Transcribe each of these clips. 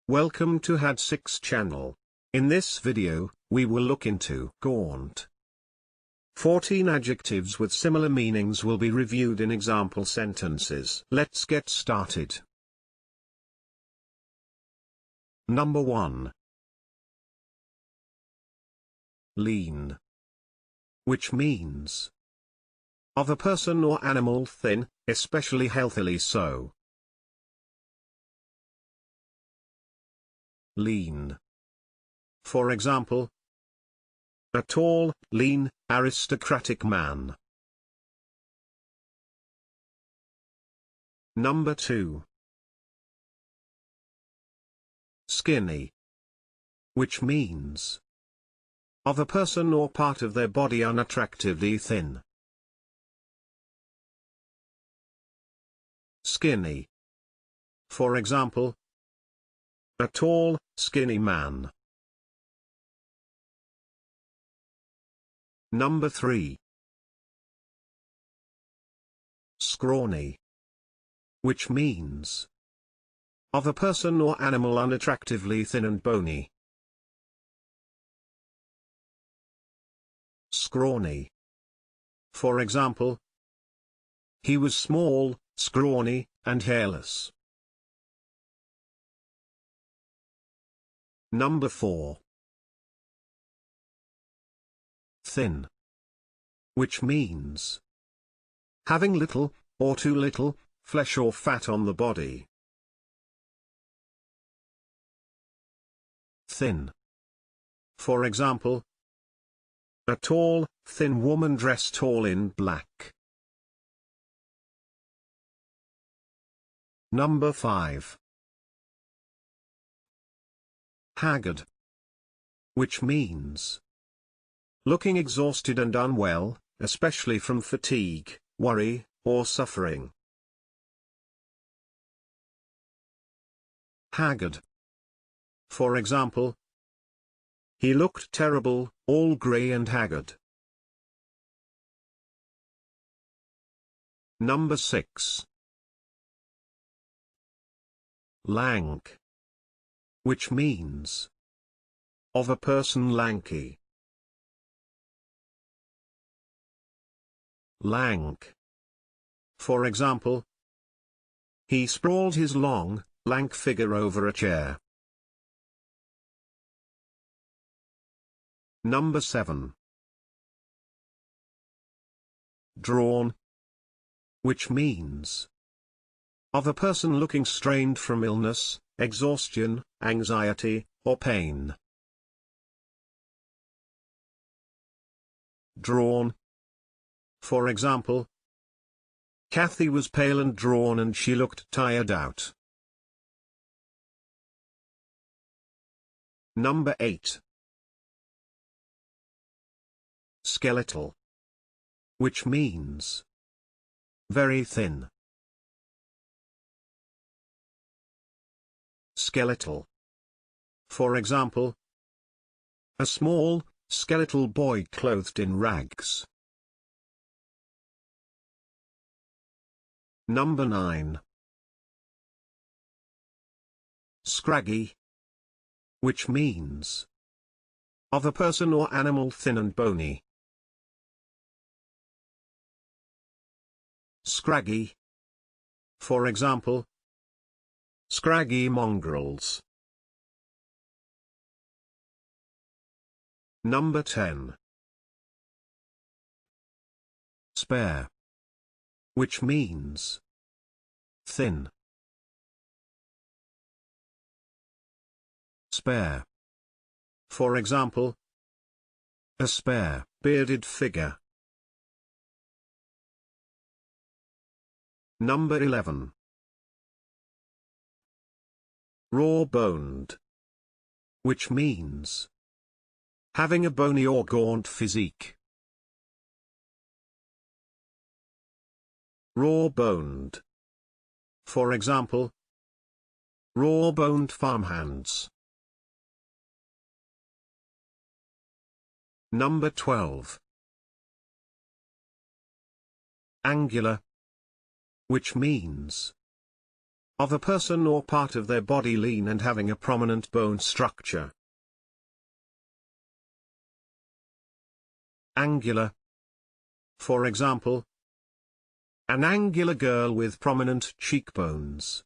Welcome to Had6 channel. In this video, we will look into gaunt. 14 adjectives with similar meanings will be reviewed in example sentences. Let's get started. Number 1. Lean. Which means of a person or animal thin, especially healthily so. Lean. For example, a tall, lean, aristocratic man. Number 2. Skinny. Which means of a person or part of their body unattractively thin. Skinny. For example, a tall, skinny man. Number 3. Scrawny. Which means of a person or animal unattractively thin and bony. Scrawny. For example, he was small, scrawny, and hairless. Number 4. Thin. Which means having little, or too little, flesh or fat on the body. Thin. For example, a tall, thin woman dressed all in black. Number 5. Haggard. Which means looking exhausted and unwell, especially from fatigue, worry, or suffering. Haggard. For example, he looked terrible, all grey and haggard. Number 6. Lank. Which means of a person lanky. Lank. For example, he sprawled his long, lank figure over a chair. Number 7. Drawn. Which means of a person looking strained from illness, exhaustion, anxiety, or pain. Drawn. For example, Kathy was pale and drawn and she looked tired out. Number 8. Skeletal. Which means very thin. Skeletal. For example, a small, skeletal boy clothed in rags. Number 9. Scraggy. Which means of a person or animal thin and bony. Scraggy. For example, scraggy mongrels. Number 10. Spare. Which means thin. Spare. For example, a spare, bearded figure. Number 11. Raw-boned. Which means having a bony or gaunt physique. Raw-boned. For example, raw-boned farmhands. Number 12. Angular. Which means of a person or part of their body lean and having a prominent bone structure. Angular. For example, an angular girl with prominent cheekbones.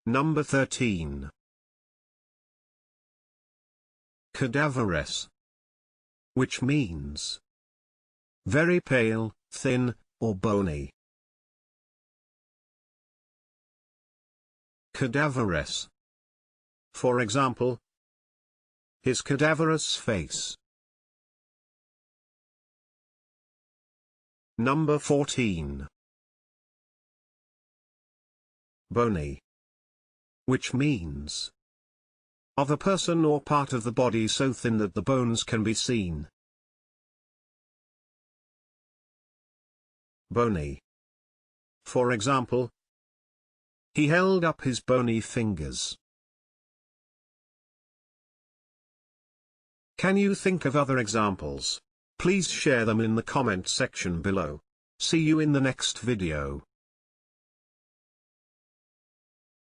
Number 13. Cadaverous, which means very pale, thin, or bony. Cadaverous. For example, his cadaverous face. Number 14. Bony, which means of a person or part of the body so thin that the bones can be seen. Bony. For example, he held up his bony fingers. Can you think of other examples? Please share them in the comment section below. See you in the next video.